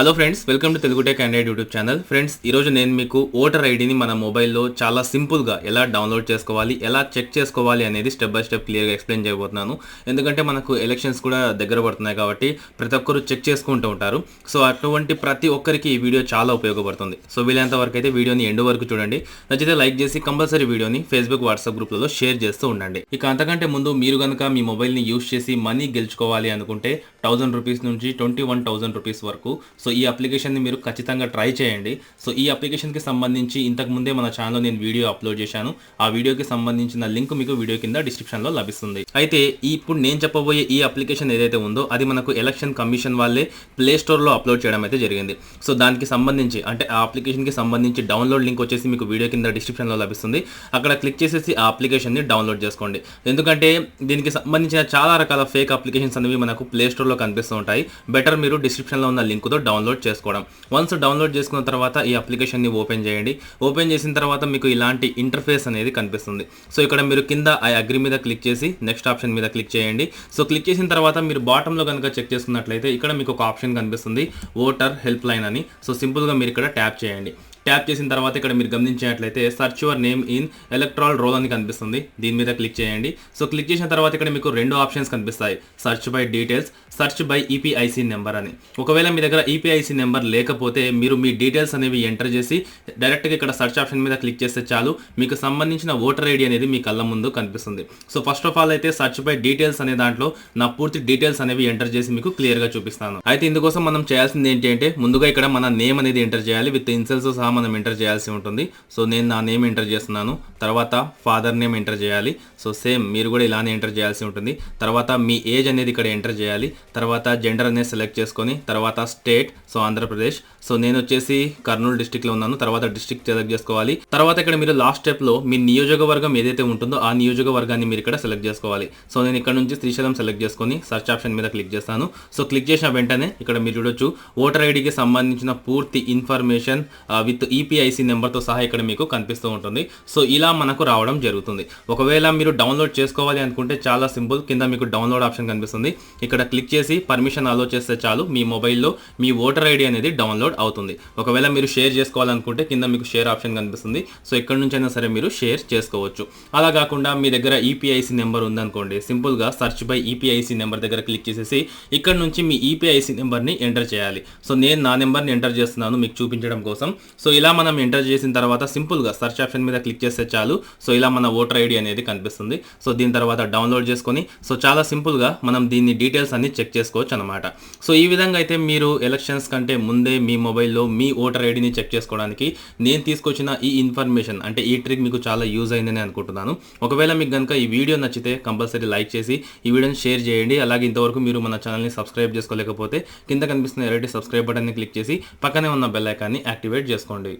Hello friends, welcome to Telugu tech candidate YouTube channel. Friends, ఈరోజు నేను మీకు ఓటర్ ఐడిని మన మొబైల్లో చాలా సింపుల్గా ఎలా డౌన్లోడ్ చేసుకోవాలి, ఎలా చెక్ చేసుకోవాలి అనేది స్టెప్ బై స్టెప్ క్లియర్గా ఎక్స్ప్లెయిన్ చేయబోతున్నాను. ఎందుకంటే మనకు ఎలక్షన్స్ కూడా దగ్గర పడుతున్నాయి కాబట్టి ప్రతి ఒక్కరు చెక్ చేసుకుంటూ ఉంటారు. సో అటువంటి ప్రతి ఒక్కరికి ఈ వీడియో చాలా ఉపయోగపడుతుంది. సో వీలైనంత వరకు అయితే వీడియోని ఎండ్ వరకు చూడండి. నచ్చితే లైక్ చేసి కంపల్సరీ వీడియోని ఫేస్బుక్, వాట్సాప్ గ్రూప్లలో షేర్ చేస్తూ ఉండండి. ఇక అంతకంటే ముందు మీరు కనుక మీ మొబైల్ని యూస్ చేసి మనీ గెలుచుకోవాలి అనుకుంటే 1000 రూపీస్ నుంచి 21,000 రూపీస్ వరకు సో ఈ అప్లికేషన్ని మీరు ఖచ్చితంగా ట్రై చేయండి. సో ఈ అప్లికేషన్కి సంబంధించి ఇంతకు ముందే మన ఛానల్లో నేను వీడియో అప్లోడ్ చేశాను. ఆ వీడియోకి సంబంధించిన లింక్ మీకు వీడియో కింద డిస్క్రిప్షన్లో లభిస్తుంది. అయితే ఇప్పుడు నేను చెప్పబోయే ఈ అప్లికేషన్ ఏదైతే ఉందో అది మనకు ఎలక్షన్ కమిషన్ వాళ్ళే ప్లే స్టోర్లో అప్లోడ్ చేయడం అయితే జరిగింది. సో దానికి సంబంధించి అంటే ఆ అప్లికేషన్కి సంబంధించి డౌన్లోడ్ లింక్ వచ్చేసి మీకు వీడియో కింద డిస్క్రిప్షన్లో లభిస్తుంది. అక్కడ క్లిక్ చేసేసి ఆ అప్లికేషన్ని డౌన్లోడ్ చేసుకోండి. ఎందుకంటే దీనికి సంబంధించిన చాలా రకాల ఫేక్ అప్లికేషన్స్ అనేవి మనకు ప్లే స్టోర్లో కనిపిస్తూ ఉంటాయి. బెటర్ మీరు డిస్క్రిప్షన్లో ఉన్న లింక్తో డౌన్లోడ్ చేసుకోవడం. వన్స్ డౌన్లోడ్ చేసుకున్న తర్వాత ఈ అప్లికేషన్ని ఓపెన్ చేయండి. ఓపెన్ చేసిన తర్వాత మీకు ఇలాంటి ఇంటర్ఫేస్ అనేది కనిపిస్తుంది. సో ఇక్కడ మీరు కింద ఐ అగ్రీ మీద క్లిక్ చేసి నెక్స్ట్ ఆప్షన్ మీద క్లిక్ చేయండి. సో క్లిక్ చేసిన తర్వాత మీరు బాటంలో కనుక చెక్ చేసుకున్నట్లయితే ఇక్కడ మీకు ఒక ఆప్షన్ కనిపిస్తుంది, ఓటర్ హెల్ప్ లైన్ అని. సో సింపుల్గా మీరు ఇక్కడ ట్యాప్ చేయండి. ట్యాప్ చేసిన తర్వాత ఇక్కడ మీరు గమనించినట్లయితే search your name in electoral role అని కనిపిస్తుంది. దీని మీద క్లిక్ చేయండి. సో క్లిక్ చేసిన తర్వాత ఇక్కడ మీకు రెండు ఆప్షన్స్ కనిపిస్తాయి, search by details, search by EPIC number అని. ఒకవేళ మీ దగ్గర ఈపీఐసి నెంబర్ లేకపోతే మీరు మీ డీటెయిల్స్ అనేవి ఎంటర్ చేసి డైరెక్ట్గా ఇక్కడ సర్చ్ ఆప్షన్ మీద క్లిక్ చేస్తే చాలు, మీకు సంబంధించిన ఓటర్ ఐడి అనేది మీ కళ్ళ ముందు కనిపిస్తుంది. సో ఫస్ట్ ఆఫ్ ఆల్ అయితే సర్చ్ బై డీటెయిల్స్ అనే దాంట్లో నా పూర్తి డీటెయిల్స్ అనేవి ఎంటర్ చేసి మీకు క్లియర్గా చూపిస్తాను. అయితే ఇందుకోసం మనం చేయాల్సింది ఏంటి అంటే ముందుగా ఇక్కడ మన నేమ్ అనేది ఎంటర్ చేయాలి, విత్ ఇన్సెల్స్ సహా మనం ఎంటర్ చేయాల్సి ఉంటుంది. సో నేను నా నేమ్ ఎంటర్ చేస్తున్నాను. తర్వాత ఫాదర్ నేమ్ ఎంటర్ చేయాలి. సో సేమ్ మీరు కూడా ఇలానే ఎంటర్ చేయాల్సి ఉంటుంది. తర్వాత మీ ఏజ్ అనేది ఇక్కడ ఎంటర్ చేయాలి. తర్వాత జెండర్ అనేది సెలెక్ట్ చేసుకొని తర్వాత స్టేట్, సో ఆంధ్రప్రదేశ్. సో నేను వచ్చేసి కర్నూలు డిస్ట్రిక్ట్లో ఉన్నాను. తర్వాత డిస్ట్రిక్ట్ సెలెక్ట్ చేసుకోవాలి. తర్వాత ఇక్కడ మీరు లాస్ట్ స్టెప్లో మీ నియోజకవర్గం ఏదైతే ఉంటుందో ఆ నియోజకవర్గాన్ని మీరు ఇక్కడ సెలెక్ట్ చేసుకోవాలి. సో నేను ఇక్కడ నుంచి శ్రీశైలం సెలెక్ట్ చేసుకొని సర్చ్ ఆప్షన్ మీద క్లిక్ చేస్తాను. సో క్లిక్ చేసిన వెంటనే ఇక్కడ మీరు చూడొచ్చు ఓటర్ ఐడికి సంబంధించిన పూర్తి ఇన్ఫర్మేషన్ విత్ ఈపీఐసి నెంబర్తో సహా ఇక్కడ మీకు కనిపిస్తూ ఉంటుంది. సో ఇలా మనకు రావడం జరుగుతుంది. ఒకవేళ మీరు డౌన్లోడ్ చేసుకోవాలి అనుకుంటే చాలా సింపుల్, కింద మీకు డౌన్లోడ్ ఆప్షన్ కనిపిస్తుంది. ఇక్కడ క్లిక్ చేసి పర్మిషన్ అలో చేస్తే చాలు, మీ మొబైల్లో మీ ఓటర్ ఐడి అనేది డౌన్లోడ్ అవుతుంది. ఒకవేళ మీరు షేర్ చేసుకోవాలనుకుంటే కింద మీకు షేర్ ఆప్షన్ కనిపిస్తుంది. సో ఎక్కడి నుంచైనా సరే మీరు షేర్ చేసుకోవచ్చు. అలా కాకుండా మీ దగ్గర ఈపీఐసి నెంబర్ ఉందనుకోండి, సింపుల్గా సర్చ్ బై ఈపీఐసి నెంబర్ దగ్గర క్లిక్ చేసేసి ఇక్కడ నుంచి మీ ఈపీఐసి నెంబర్ని ఎంటర్ చేయాలి. సో నేను నా నెంబర్ని ఎంటర్ చేస్తున్నాను మీకు చూపించడం కోసం. సో ఇలా మనం ఎంటర్ చేసిన తర్వాత సింపుల్గా సర్చ్ ఆప్షన్ మీద క్లిక్ చేస్తే చాలు, సో ఇలా మన ఓటర్ ఐడి అనేది కనిపిస్తుంది. సో దీని తర్వాత డౌన్లోడ్ చేసుకొని సో చాలా సింపుల్గా మనం దీన్ని డీటెయిల్స్ అన్ని చెక్ చేసుకోవచ్చు అనమాట. సో ఈ విధంగా అయితే మీరు ఎలక్షన్స్ కంటే ముందే మీ మొబైల్లో మీ ఓటర్ ఐడిని చెక్ చేసుకోవడానికి నేను తీసుకొచ్చిన ఈ ఇన్ఫర్మేషన్ అంటే ఈ ట్రిక్ మీకు చాలా యూజ్ అయిందని అనుకుంటున్నాను. ఒకవేళ మీకు కనుక ఈ వీడియో నచ్చితే కంపల్సరీ లైక్ చేసి ఈ వీడియోని షేర్ చేయండి. అలాగే ఇంతవరకు మీరు మన ఛానల్ని సబ్స్క్రైబ్ చేసుకోలేకపోతే కింద కనిపిస్తున్న ఎర్రటి సబ్స్క్రైబ్ బటన్ని క్లిక్ చేసి పక్కనే ఉన్న బెల్ ఐకాన్ని యాక్టివేట్ చేసుకోండి.